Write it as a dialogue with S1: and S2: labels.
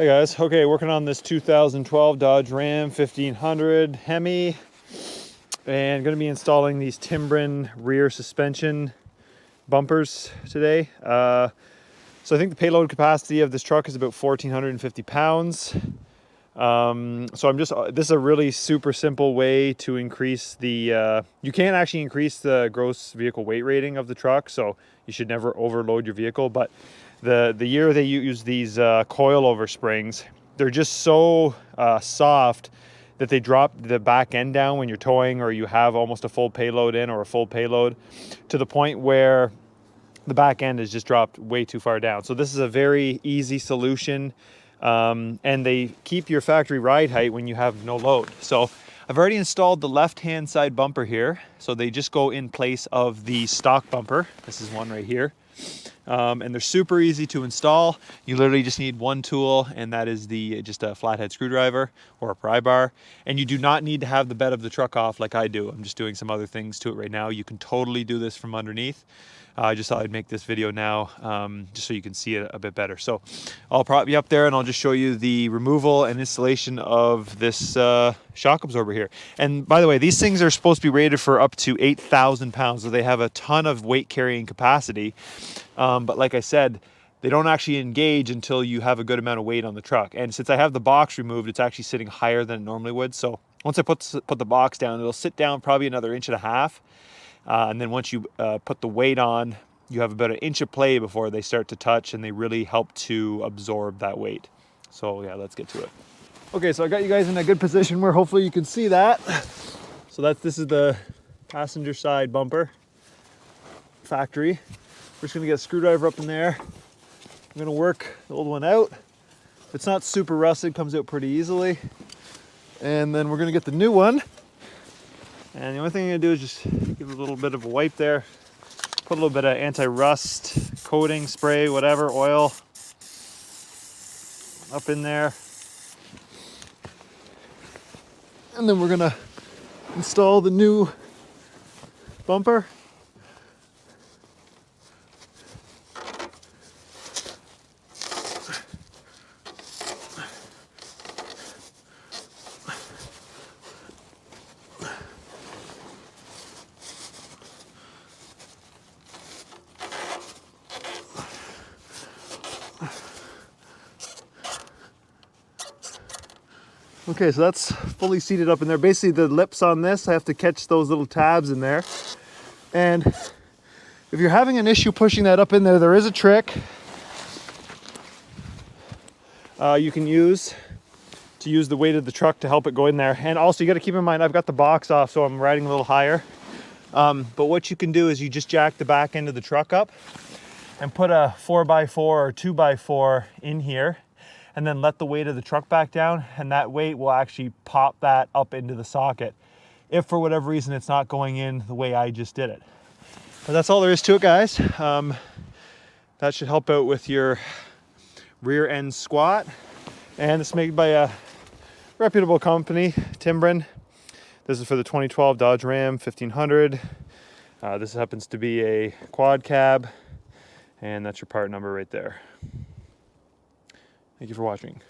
S1: Hey guys, okay, working on this 2012 Dodge Ram 1500 Hemi, and going to be installing these Timbren rear suspension bumpers today. So I think the payload capacity of this truck is about 1,450 pounds. So this is a really super simple way to increase the, you can't actually increase the gross vehicle weight rating of the truck, so you should never overload your vehicle. But the year they use these coilover springs, they're just so soft that they drop the back end down when you're towing or you have almost a full payload in or a full payload, to the point where the back end is just dropped way too far down. So this is a very easy solution, and they keep your factory ride height when you have no load. So I've already installed the left-hand side bumper here, so they just go in place of the stock bumper. This is one right here. And they're super easy to install. You literally just need one tool, and that is just a flathead screwdriver or a pry bar. And you do not need to have the bed of the truck off like I do. I'm just doing some other things to it right now. You can totally do this from underneath. I just thought I'd make this video now just so you can see it a bit better. So I'll prop you up there and I'll just show you the removal and installation of this shock absorber here. And by the way, these things are supposed to be rated for up to 8,000 pounds, so they have a ton of weight carrying capacity. But like I said, they don't actually engage until you have a good amount of weight on the truck. And since I have the box removed, it's actually sitting higher than it normally would. So once I put the box down, it'll sit down probably another 1.5 inches. And then once you put the weight on, you have about 1 inch of play before they start to touch, and they really help to absorb that weight. So yeah, let's get to it. Okay, so I got you guys in a good position where hopefully you can see that. So this is the passenger side bumper, factory. We're just gonna get a screwdriver up in there. I'm gonna work the old one out. If it's not super rusted, it comes out pretty easily. And then we're gonna get the new one. And the only thing I'm gonna do is just give it a little bit of a wipe there. Put a little bit of anti-rust coating, spray, whatever, oil up in there. And then we're gonna install the new bumper. Okay, so that's fully seated up in there. Basically the lips on this, I have to catch those little tabs in there. And if you're having an issue pushing that up in there, there is a trick you can use to use the weight of the truck to help it go in there. And also you got to keep in mind, I've got the box off, so I'm riding a little higher. But what you can do is you just jack the back end of the truck up and put a 4x4 or 2x4 in here, and then let the weight of the truck back down, and that weight will actually pop that up into the socket if for whatever reason it's not going in the way I just did it. But that's all there is to it, guys. That should help out with your rear end squat. And it's made by a reputable company, Timbren. This is for the 2012 Dodge Ram 1500. This happens to be a quad cab, and that's your part number right there. Thank you for watching.